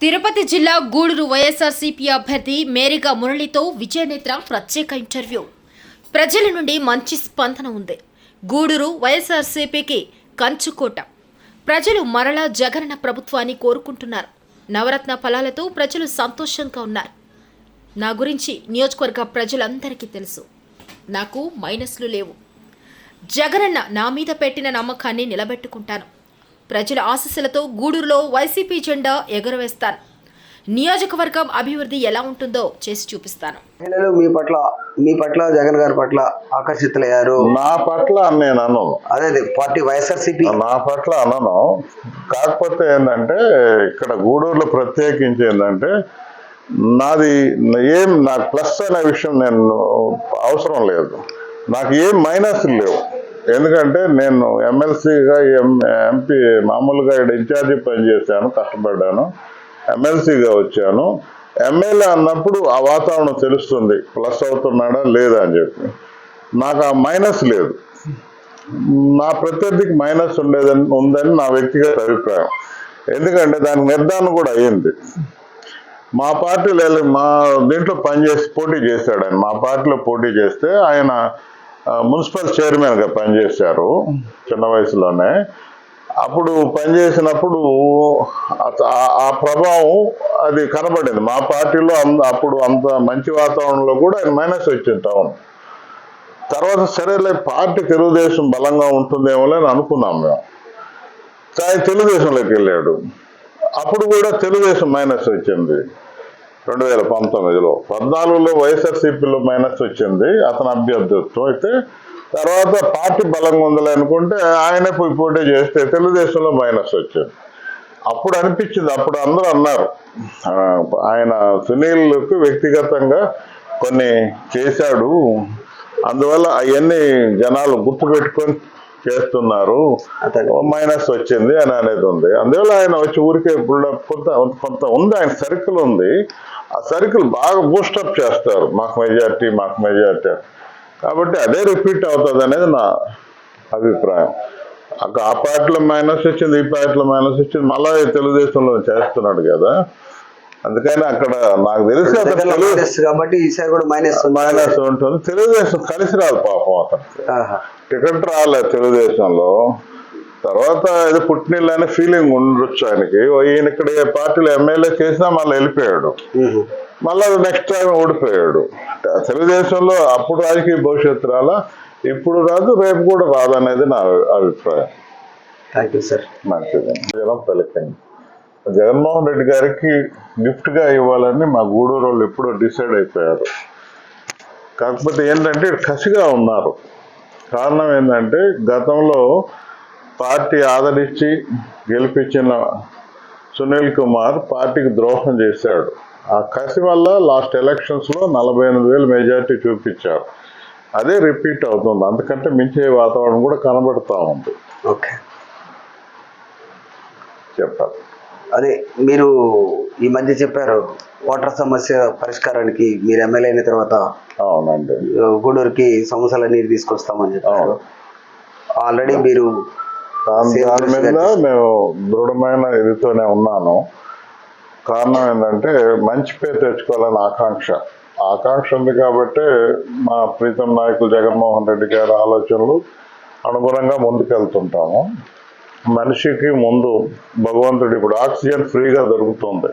తిరుపతి జిల్లా గూడూరు వైఎస్ఆర్సీపీ అభ్యర్థి మేరిగా మురళితో విజయనేత్ర ప్రత్యేక ఇంటర్వ్యూ. ప్రజల నుండి మంచి స్పందన ఉంది. గూడూరు వైఎస్ఆర్సీపీకి కంచుకోట. ప్రజలు మరలా జగనన్న ప్రభుత్వాన్ని కోరుకుంటున్నారు. నవరత్న ఫలాలతో ప్రజలు సంతోషంగా ఉన్నారు. నా గురించి నియోజకవర్గ ప్రజలందరికీ తెలుసు. నాకు మైనస్లు లేవు. జగనన్న నా మీద పెట్టిన నమ్మకాన్ని నిలబెట్టుకుంటాను. ప్రజల ఆశీస్సులతో గూడూరులో వైసీపీ జెండా ఎగురవేస్తాను. నియోజకవర్గం అభివృద్ధి ఎలా ఉంటుందో చేసి చూపిస్తాను. మీ పట్ల జగన్ గారి పట్ల ఆకర్షితులయ్యారు. నా పట్ల నేను అనను, అదే పార్టీ వైఎస్ఆర్సీపీ నా పట్ల అనను. కాకపోతే ఏంటంటే ఇక్కడ గూడూరులో ప్రత్యేకించి ఏంటంటే నాకు ప్లస్ అనే విషయం నేను అవసరం లేదు. నాకు ఏం మైనస్ లేవు. ఎందుకంటే నేను ఎమ్మెల్సీగా ఎంపీ మామూలుగా ఇక్కడ ఇన్ఛార్జి పనిచేశాను, కష్టపడ్డాను. ఎమ్మెల్సీగా వచ్చాను. ఎమ్మెల్యే అన్నప్పుడు ఆ వాతావరణం తెలుస్తుంది, ప్లస్ అవుతున్నాడా లేదా అని చెప్పి. నాకు ఆ మైనస్ లేదు. నా ప్రత్యర్థికి మైనస్ ఉందని నా వ్యక్తిగత అభిప్రాయం. ఎందుకంటే దానికి నిర్ధారణ కూడా అయ్యింది. మా పార్టీలో మా దీంట్లో పోటీ చేశాడు ఆయన. మా పార్టీలో పోటీ చేస్తే ఆయన మున్సిపల్ చైర్మన్గా పనిచేశారు చిన్న వయసులోనే. అప్పుడు పనిచేసినప్పుడు ఆ ప్రభావం అది కనబడింది మా పార్టీలో. అప్పుడు అంత మంచి వాతావరణంలో కూడా ఆయన మైనస్ వచ్చింది టౌన్. తర్వాత సరేలే పార్టీ తెలుగుదేశం బలంగా ఉంటుందేమో అని అనుకున్నాం మేము. ఆయన తెలుగుదేశంలోకి వెళ్ళాడు. అప్పుడు కూడా తెలుగుదేశం మైనస్ వచ్చింది 2019లో. 14లో వైఎస్ఆర్సీపీలో మైనస్ వచ్చింది అతని అభ్యర్థిత్వం. అయితే తర్వాత పార్టీ బలంగా ఉందని అనుకుంటే ఆయనే పోటీ చేస్తే తెలుగుదేశంలో మైనస్ వచ్చింది. అప్పుడు అనిపించింది, అప్పుడు అందరూ అన్నారు ఆయన సునీల్కు వ్యక్తిగతంగా కొన్ని చేశాడు, అందువల్ల అవన్నీ జనాలు గుర్తుపెట్టుకొని చేస్తున్నారు, మైనస్ వచ్చింది అని అనేది ఉంది. అందువల్ల ఆయన వచ్చి ఊరికే కొంత ఉంది, ఆయన సర్కిల్ ఉంది. ఆ సర్కిల్ బాగా బూస్టప్ చేస్తారు, మాకు మెజార్టీ. కాబట్టి అదే రిపీట్ అవుతుంది అనేది నా అభిప్రాయం. ఆ పార్టీలో మైనస్ వచ్చింది, ఈ పార్టీలో మైనస్ వచ్చింది, మళ్ళా తెలుగుదేశంలో చేస్తున్నాడు కదా. అందుకని అక్కడ నాకు తెలిసి కాబట్టి ఈసారి కూడా మైనస్ ఉంటుంది. తెలుగుదేశం కలిసి రాదు పాపం అతనికి. టికెట్ రాలేదు తెలుగుదేశంలో. తర్వాత ఏదో పుట్టినీళ్ళు అనే ఫీలింగ్ ఉండొచ్చు ఆయనకి. ఈయన ఇక్కడ పార్టీలో ఎమ్మెల్యే చేసినా మళ్ళీ వెళ్ళిపోయాడు, మళ్ళీ నెక్స్ట్ టైం ఓడిపోయాడు. తెలుగుదేశంలో అప్పుడు రాజకీయ భవిష్యత్తు రాలా, ఇప్పుడు రాదు, రేపు కూడా రాదు అనేది నా అభిప్రాయం. Thank you sir. మంచిది. జనం పలికింది. జగన్మోహన్ రెడ్డి గారికి గిఫ్ట్గా ఇవ్వాలని మా గూడూరు వాళ్ళు ఎప్పుడో డిసైడ్ అయిపోయారు. కాకపోతే ఏంటంటే కసిగా ఉన్నారు. కారణం ఏంటంటే గతంలో పార్టీ ఆదరించి గెలిపించిన సునీల్ కుమార్ పార్టీకి ద్రోహం చేశాడు. ఆ కసి వల్ల లాస్ట్ ఎలక్షన్స్లో 48,000 మెజార్టీ చూపించారు. అదే రిపీట్ అవుతుంది. అందుకంటే మించే వాతావరణం కూడా కనబడుతూ ఉంది. ఓకే, చెప్పాలి. అదే మీరు ఈ మధ్య చెప్పారు వాటర్ సమస్య పరిష్కారానికి మీరు ఎమ్మెల్యే అయిన తర్వాత అవునండి గూడూరుకి సమస్యలన్నీ తీసుకొస్తామని చెప్పారు. ఆల్రెడీ మీరు దాని మీద మేము దృఢమైన ఇదితోనే ఉన్నాను. కారణం ఏంటంటే మంచి పేరు తెచ్చుకోవాలని ఆకాంక్ష ఉంది. కాబట్టి మా ప్రీతం నాయకులు జగన్మోహన్ రెడ్డి గారి ఆలోచనలు అనుగుణంగా ముందుకెళ్తుంటాము. మనిషికి ముందు భగవంతుడు ఇప్పుడు ఆక్సిజన్ ఫ్రీగా దొరుకుతుంది,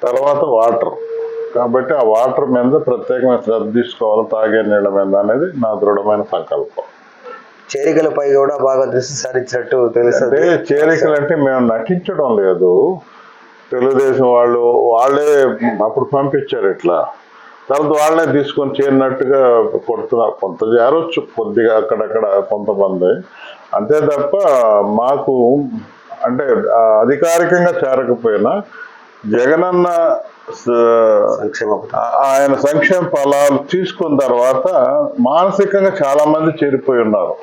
తర్వాత వాటర్. కాబట్టి ఆ వాటర్ మీద ప్రత్యేకమైన శ్రద్ధ తీసుకోవాలి, తాగే నీళ్ళ మీద అనేది నా దృఢమైన సంకల్పం. చేరికలపై కూడా బాగా దృష్టి సారించినట్టు తెలుస్తుంది. చేరికలు అంటే మేము నటించడం లేదు. తెలుగుదేశం వాళ్ళే అప్పుడు పంపించారు ఇట్లా, తర్వాత వాళ్ళనే తీసుకొని చేరినట్టుగా కొడుతున్నారు. కొంత చేరొచ్చు కొద్దిగా అక్కడక్కడ కొంతమంది, అంతే తప్ప మాకు అంటే అధికారికంగా చేరకపోయినా జగనన్న ఆయన సంక్షేమ ఫలాలు తీసుకున్న తర్వాత మానసికంగా చాలా మంది చేరిపోయి ఉన్నారు.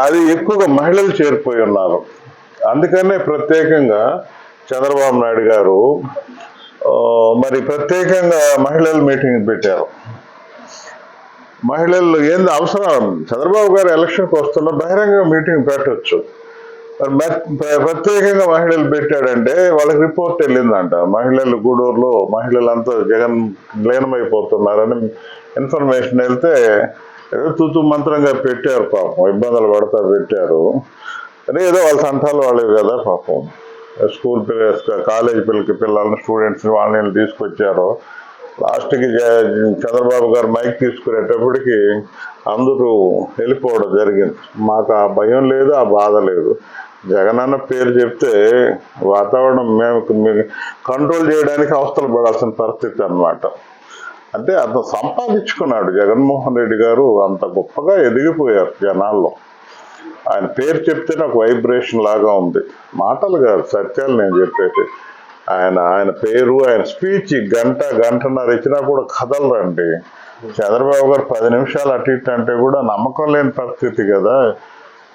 అది ఎక్కువగా మహిళలు చేరిపోయి ఉన్నారు. అందుకనే ప్రత్యేకంగా చంద్రబాబు నాయుడు గారు మరి ప్రత్యేకంగా మహిళల మీటింగ్ పెట్టారు. మహిళలు ఏంది అవసరం, చంద్రబాబు గారు ఎలక్షన్కి వస్తున్న బహిరంగ మీటింగ్ పెట్టవచ్చు. ప్రత్యేకంగా మహిళలు పెట్టాడంటే వాళ్ళకి రిపోర్ట్ వెళ్ళిందంట, మహిళలు గూడూరులో మహిళలంతా జగన్ లీనమైపోతున్నారని ఇన్ఫర్మేషన్ వెళ్తే ఏదో తూతు మంత్రంగా పెట్టారు, పాపం ఇబ్బందులు పడతా పెట్టారు. అదే ఏదో వాళ్ళ సంఠాలు వాళ్ళవి కదా పాపం, స్కూల్ కాలేజ్ పిల్లల్ని స్టూడెంట్స్ని వాళ్ళని తీసుకొచ్చారు. లాస్ట్కి చంద్రబాబు గారు మైక్ తీసుకునేటప్పటికి అందరూ వెళ్ళిపోవడం జరిగింది. మాకు ఆ భయం లేదు, ఆ బాధ లేదు. జగన్ అన్న పేరు చెప్తే వాతావరణం మేము కంట్రోల్ చేయడానికి అవస్థలు పడాల్సిన పరిస్థితి అన్నమాట. అంటే అంత సంపాదించుకున్నాడు జగన్మోహన్ రెడ్డి గారు, అంత గొప్పగా ఎదిగిపోయారు జనాల్లో. ఆయన పేరు చెప్తే నాకు వైబ్రేషన్ లాగా ఉంది, మాటలు కాదు సత్యాలు నేను చెప్పేది. ఆయన పేరు, ఆయన స్పీచ్ గంటన్నర ఇచ్చినా కూడా కదలరండి. చంద్రబాబు గారు 10 నిమిషాలు అటు ఇటు అంటే కూడా నమ్మకం లేని పరిస్థితి కదా,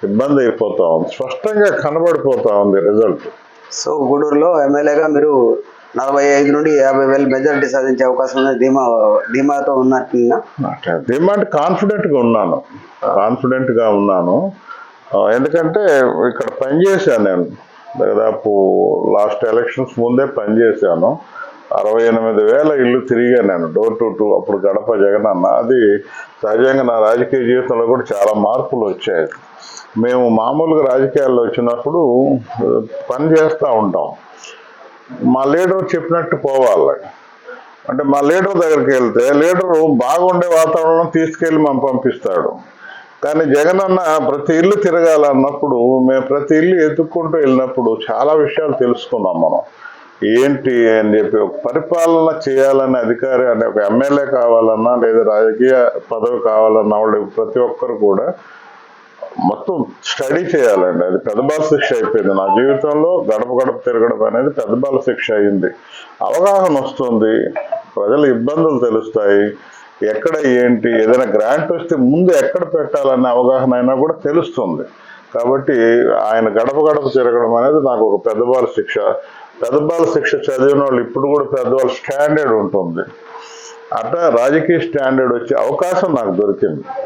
ఇబ్బంది అయిపోతా ఉంది, స్పష్టంగా కనబడిపోతా ఉంది రిజల్ట్. సో గూడూరులో ఎమ్మెల్యేగా మీరు 45 నుండి 50,000 మెజారిటీ సాధించే అవకాశం ఉంది, ధీమాతో ఉన్నట్టున్నా? ధీమా అంటే కాన్ఫిడెంట్గా ఉన్నాను. ఎందుకంటే ఇక్కడ పనిచేశాను నేను, దాదాపు లాస్ట్ ఎలక్షన్స్ ముందే పనిచేశాను. 68,000 ఇల్లు తిరిగాను నేను, డోర్ టు డోర్. అప్పుడు గడప జగన్ అన్న, అది సహజంగా నా రాజకీయ జీవితంలో కూడా చాలా మార్పులు వచ్చాయి. మేము మామూలుగా రాజకీయాల్లో వచ్చినప్పుడు పని చేస్తూ ఉంటాం, మా లీడర్ చెప్పినట్టు పోవాలి. అంటే మా లీడర్ దగ్గరికి వెళ్తే లీడరు బాగుండే వాతావరణం తీసుకెళ్ళి మనం పంపిస్తాడు. కానీ జగన్ అన్న ప్రతి ఇల్లు తిరగాలన్నప్పుడు మేము ప్రతి ఇల్లు ఎత్తుక్కుంటూ వెళ్ళినప్పుడు చాలా విషయాలు తెలుసుకున్నాం మనం. ఏంటి అని చెప్పి, ఒక పరిపాలన చేయాలనే అధికారి అనే ఒక ఎమ్మెల్యే కావాలన్నా లేదా రాజకీయ పదవి కావాలన్నా వాళ్ళు ప్రతి ఒక్కరు కూడా మొత్తం స్టడీ చేయాలండి. అది పెద్దబాల శిక్ష అయిపోయింది నా జీవితంలో. గడప తిరగడం అనేది పెద్దబాల శిక్ష అయింది. అవగాహన వస్తుంది, ప్రజల ఇబ్బందులు తెలుస్తాయి, ఎక్కడ ఏంటి, ఏదైనా గ్రాంట్ వస్తే ముందు ఎక్కడ పెట్టాలనే అవగాహన అయినా కూడా తెలుస్తుంది. కాబట్టి ఆయన గడప తిరగడం అనేది నాకు ఒక పెద్దబాల శిక్ష. పెద్దబాల శిక్ష చదివిన వాళ్ళు ఇప్పుడు కూడా పెద్దవాళ్ళ స్టాండర్డ్ ఉంటుంది, అట్లా రాజకీయ స్టాండర్డ్ వచ్చే అవకాశం నాకు దొరికింది.